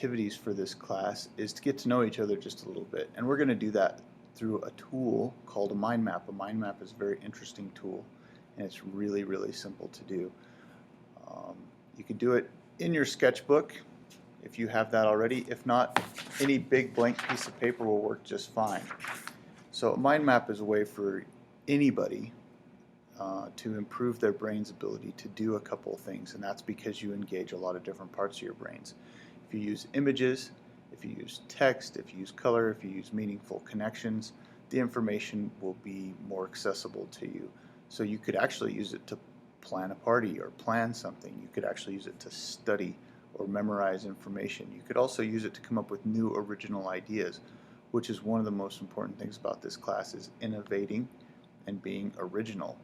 activities for this class is to get to know each other just a little bit. And we're going to do that through a tool called a mind map. A mind map is a very interesting tool, and it's really, really simple to do. You can do it in your sketchbook if you have that already. If not, any big blank piece of paper will work just fine. So a mind map is a way for anybody to improve their brain's ability to do a couple of things, and that's because you engage a lot of different parts of your brains. If you use images, if you use text, if you use color, if you use meaningful connections, the information will be more accessible to you. So you could actually use it to plan a party or plan something. You could actually use it to study or memorize information. You could also use it to come up with new original ideas, which is one of the most important things about this class, is innovating and being original.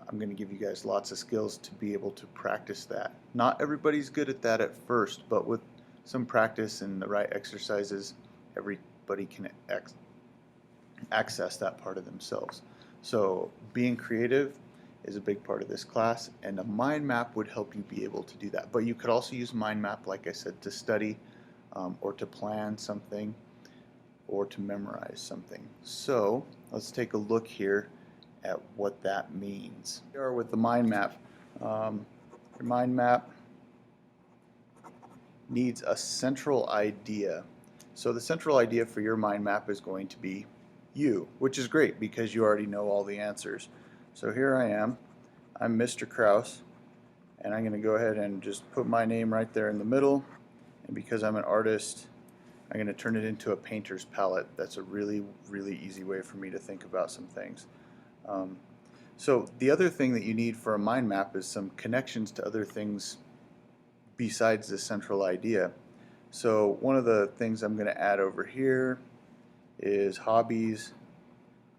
I'm going to give you guys lots of skills to be able to practice that. Not everybody's good at that at first, but with some practice and the right exercises, everybody can access that part of themselves. So being creative is a big part of this class, and a mind map would help you be able to do that. But you could also use a mind map, like I said, to study or to plan something or to memorize something. So let's take a look here at what that means. Here are with the mind map. Your mind map needs a central idea. So the central idea for your mind map is going to be you, which is great because you already know all the answers. So here I am. I'm Mr. Kraus, and I'm going to go ahead and just put my name right there in the middle. And because I'm an artist, I'm going to turn it into a painter's palette. That's a really, really easy way for me to think about some things. So the other thing that you need for a mind map is some connections to other things besides the central idea. So one of the things I'm going to add over here is hobbies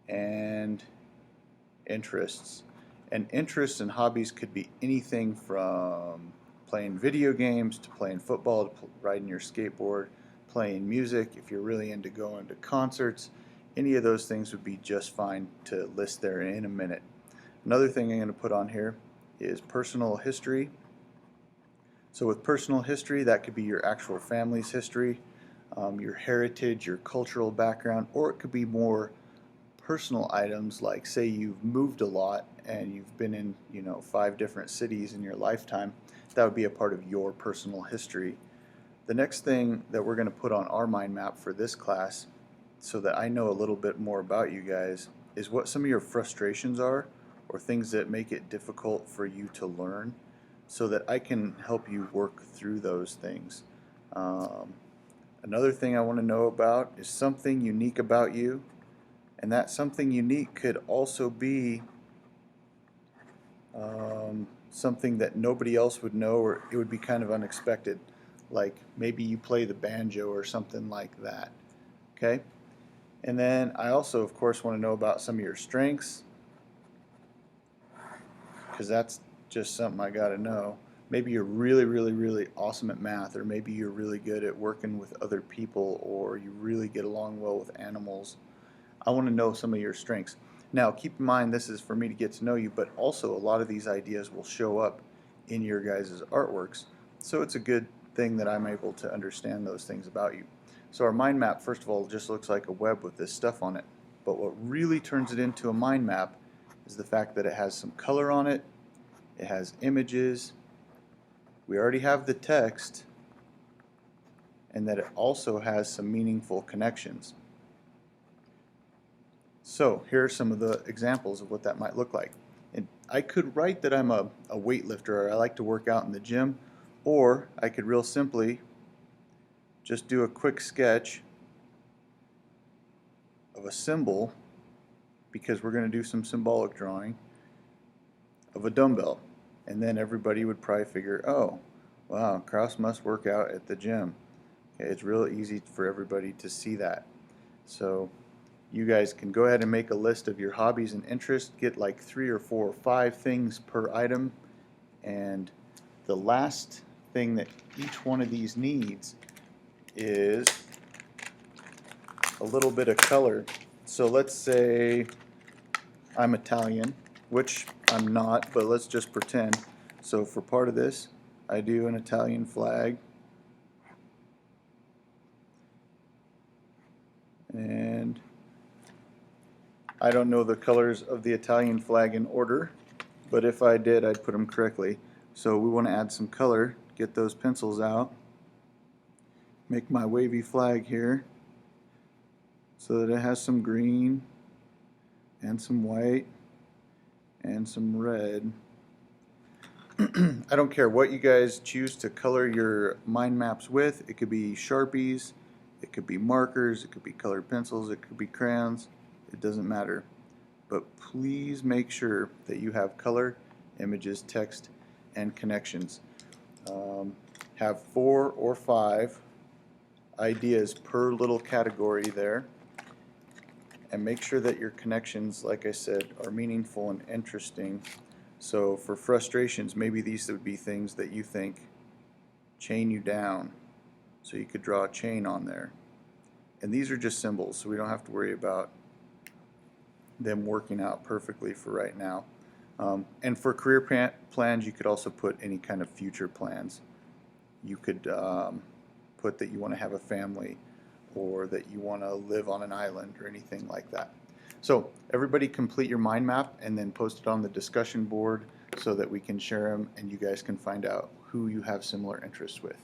and interests. And interests and hobbies could be anything from playing video games to playing football to riding your skateboard, playing music, if you're really into going to concerts. Any of those things would be just fine to list there in a minute. Another thing I'm going to put on here is personal history. So with personal history, that could be your actual family's history, your heritage, your cultural background, or it could be more personal items, like say you've moved a lot and you've been in 5 different cities in your lifetime. That would be a part of your personal history. The next thing that we're going to put on our mind map for this class, so that I know a little bit more about you guys, is what some of your frustrations are, or things that make it difficult for you to learn, so that I can help you work through those things. Another thing I want to know about is something unique about you, and that something unique could also be something that nobody else would know, or it would be kind of unexpected, like maybe you play the banjo or something like that. Okay? And then I also, of course, want to know about some of your strengths, because that's just something I got to know. Maybe you're really, really, really awesome at math, or maybe you're really good at working with other people, or you really get along well with animals. I want to know some of your strengths. Now, keep in mind, this is for me to get to know you, but also a lot of these ideas will show up in your guys' artworks. So it's a good thing that I'm able to understand those things about you. So our mind map, first of all, just looks like a web with this stuff on it. But what really turns it into a mind map is the fact that it has some color on it, it has images, we already have the text, and that it also has some meaningful connections. So here are some of the examples of what that might look like. And I could write that I'm a weightlifter, or I like to work out in the gym, or I could real simply just do a quick sketch of a symbol, because we're going to do some symbolic drawing, of a dumbbell. And then everybody would probably figure, oh, wow, Kraus must work out at the gym. Okay, it's real easy for everybody to see that. So you guys can go ahead and make a list of your hobbies and interests, get like 3 or 4 or 5 things per item, and the last thing that each one of these needs is a little bit of color. So let's say I'm Italian, which I'm not, but let's just pretend. So for part of this, I do an Italian flag. And I don't know the colors of the Italian flag in order, but if I did, I'd put them correctly. So we want to add some color, get those pencils out, make my wavy flag here so that it has some green and some white and some red. I don't care what you guys choose to color your mind maps with. It could be Sharpies, it could be markers, it could be colored pencils, it could be crayons. It doesn't matter. But please make sure that you have color, images, text, and connections. Have 4 or 5 ideas per little category there. And make sure that your connections, like I said, are meaningful and interesting. So for frustrations, maybe these would be things that you think chain you down. So you could draw a chain on there. And these are just symbols, so we don't have to worry about them working out perfectly for right now. And for career plans, you could also put any kind of future plans. You could put that you want to have a family, or that you want to live on an island, or anything like that. So everybody complete your mind map and then post it on the discussion board so that we can share them and you guys can find out who you have similar interests with.